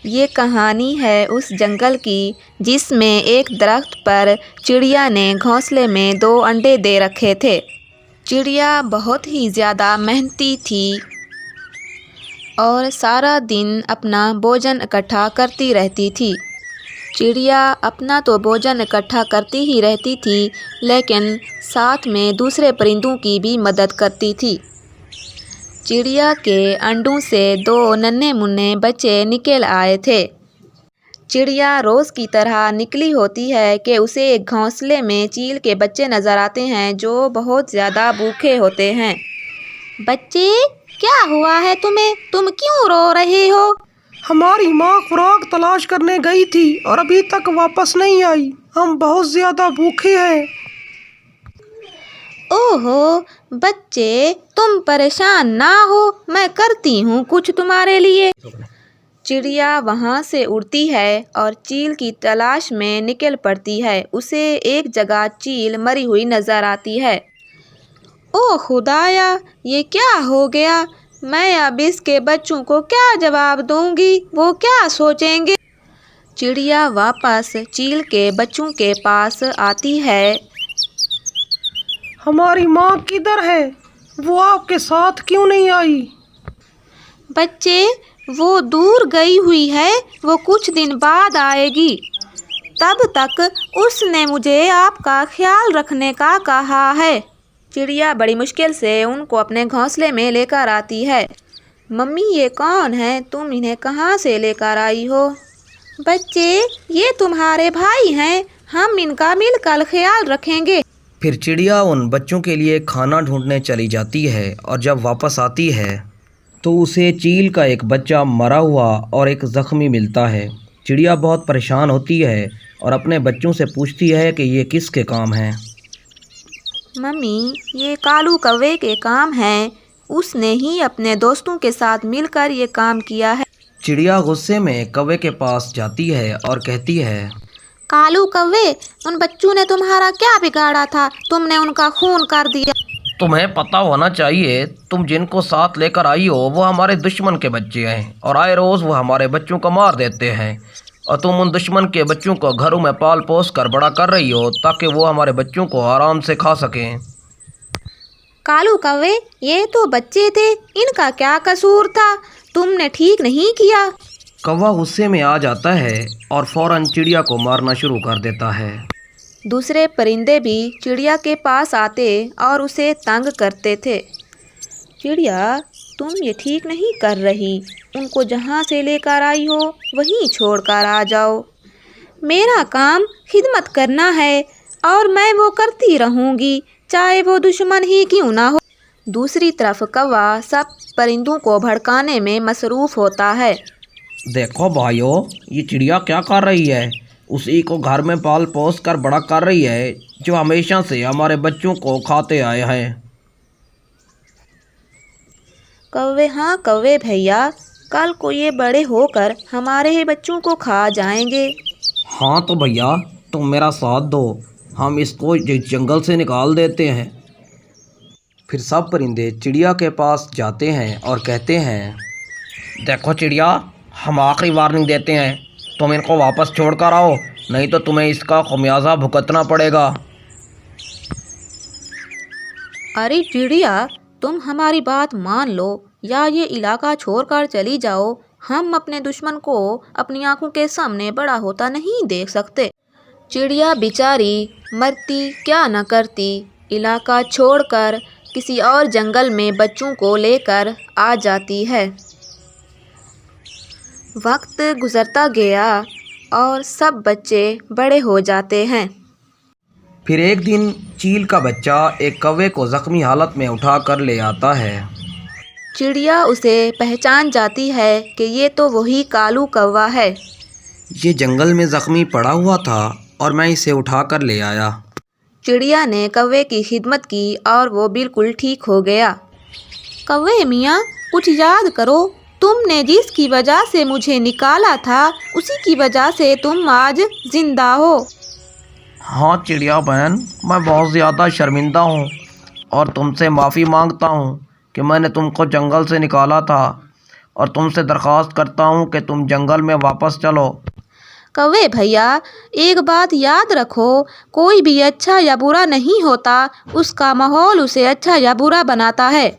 یہ کہانی ہے اس جنگل کی جس میں ایک درخت پر چڑیا نے گھونسلے میں 2 انڈے دے رکھے تھے۔ چڑیا بہت ہی زیادہ محنتی تھی اور سارا دن اپنا بھوجن اکٹھا کرتی رہتی تھی۔ چڑیا اپنا تو بھوجن اکٹھا کرتی ہی رہتی تھی لیکن ساتھ میں دوسرے پرندوں کی بھی مدد کرتی تھی۔ چڑیا کے انڈوں سے 2 ننھے منھے بچے نکل آئے تھے۔ چڑیا روز کی طرح نکلی ہوتی ہے کہ اسے ایک گھونسلے میں چیل کے بچے نظر آتے ہیں جو بہت زیادہ بھوکے ہوتے ہیں۔ بچے، کیا ہوا ہے تمہیں؟ تم کیوں رو رہے ہو؟ ہماری ماں خوراک تلاش کرنے گئی تھی اور ابھی تک واپس نہیں آئی۔ ہم بہت زیادہ بھوکے ہیں۔ اوہو بچے، تم پریشان نہ ہو، میں کرتی ہوں کچھ تمہارے لیے۔ چڑیا وہاں سے اڑتی ہے اور چیل کی تلاش میں نکل پڑتی ہے۔ اسے ایک جگہ چیل مری ہوئی نظر آتی ہے۔ او خدایا، یہ کیا ہو گیا؟ میں اب اس کے بچوں کو کیا جواب دوں گی؟ وہ کیا سوچیں گے؟ چڑیا واپس چیل کے بچوں کے پاس آتی ہے۔ ہماری ماں کدھر ہے؟ وہ آپ کے ساتھ کیوں نہیں آئی؟ بچے، وہ دور گئی ہوئی ہے، وہ کچھ دن بعد آئے گی۔ تب تک اس نے مجھے آپ کا خیال رکھنے کا کہا ہے۔ چڑیا بڑی مشکل سے ان کو اپنے گھونسلے میں لے کر آتی ہے۔ ممی، یہ کون ہے؟ تم انہیں کہاں سے لے کر آئی ہو؟ بچے، یہ تمہارے بھائی ہیں، ہم ان کا مل کر خیال رکھیں گے۔ پھر چڑیا ان بچوں کے لیے کھانا ڈھونڈنے چلی جاتی ہے اور جب واپس آتی ہے تو اسے چیل کا ایک بچہ مرا ہوا اور ایک زخمی ملتا ہے۔ چڑیا بہت پریشان ہوتی ہے اور اپنے بچوں سے پوچھتی ہے کہ یہ کس کے کام ہیں؟ ممی، یہ کالو کوے کے کام ہیں، اس نے ہی اپنے دوستوں کے ساتھ مل کر یہ کام کیا ہے۔ چڑیا غصے میں کوے کے پاس جاتی ہے اور کہتی ہے، کالو کوے، ان بچوں نے تمہارا کیا بگاڑا تھا؟ تم نے ان کا خون کر دیا۔ تمہیں پتہ ہونا چاہیے، تم جن کو ساتھ لے کر آئی ہو وہ ہمارے دشمن کے بچے ہیں اور آئے روز وہ ہمارے بچوں کو مار دیتے ہیں، اور تم ان دشمن کے بچوں کو گھروں میں پال پوس کر بڑا کر رہی ہو تاکہ وہ ہمارے بچوں کو آرام سے کھا سکیں۔ کالو کوے، یہ تو بچے تھے، ان کا کیا قصور تھا؟ تم نے ٹھیک نہیں کیا۔ کوا غصے میں آ جاتا ہے اور فوراً چڑیا کو مارنا شروع کر دیتا ہے۔ دوسرے پرندے بھی چڑیا کے پاس آتے اور اسے تنگ کرتے تھے۔ چڑیا، تم یہ ٹھیک نہیں کر رہی، ان کو جہاں سے لے کر آئی ہو وہیں چھوڑ کر آ جاؤ۔ میرا کام خدمت کرنا ہے اور میں وہ کرتی رہوں گی چاہے وہ دشمن ہی کیوں نہ ہو۔ دوسری طرف کوا سب پرندوں کو بھڑکانے میں مصروف ہوتا ہے۔ دیکھو بھائیو، یہ چڑیا کیا کر رہی ہے؟ اسی کو گھر میں پال پوس کر بڑا کر رہی ہے جو ہمیشہ سے ہمارے بچوں کو کھاتے آئے ہیں۔ کوے، ہاں کوے بھیا، کل کو یہ بڑے ہو کر ہمارے ہی بچوں کو کھا جائیں گے۔ ہاں تو بھیا، تم میرا ساتھ دو، ہم اس کو جنگل سے نکال دیتے ہیں۔ پھر سب پرندے چڑیا کے پاس جاتے ہیں اور کہتے ہیں، دیکھو چڑیا، ہم آخری وارننگ دیتے ہیں، تم ان کو واپس چھوڑ کر آؤ، نہیں تو تمہیں اس کا خمیازہ بھگتنا پڑے گا۔ ارے چڑیا، تم ہماری بات مان لو یا یہ علاقہ چھوڑ کر چلی جاؤ، ہم اپنے دشمن کو اپنی آنکھوں کے سامنے بڑا ہوتا نہیں دیکھ سکتے۔ چڑیا بیچاری مرتی کیا نہ کرتی، علاقہ چھوڑ کر کسی اور جنگل میں بچوں کو لے کر آ جاتی ہے۔ وقت گزرتا گیا اور سب بچے بڑے ہو جاتے ہیں۔ پھر ایک دن چیل کا بچہ ایک کوے کو زخمی حالت میں اٹھا کر لے آتا ہے۔ چڑیا اسے پہچان جاتی ہے کہ یہ تو وہی کالو کوا ہے۔ یہ جنگل میں زخمی پڑا ہوا تھا اور میں اسے اٹھا کر لے آیا۔ چڑیا نے کوے کی خدمت کی اور وہ بالکل ٹھیک ہو گیا۔ کوے میاں، کچھ یاد کرو، تم نے جس کی وجہ سے مجھے نکالا تھا اسی کی وجہ سے تم آج زندہ ہو۔ ہاں چڑیا بہن، میں بہت زیادہ شرمندہ ہوں اور تم سے معافی مانگتا ہوں کہ میں نے تم کو جنگل سے نکالا تھا اور تم سے درخواست کرتا ہوں کہ تم جنگل میں واپس چلو۔ کوے بھیا، ایک بات یاد رکھو، کوئی بھی اچھا یا برا نہیں ہوتا، اس کا ماحول اسے اچھا یا برا بناتا ہے۔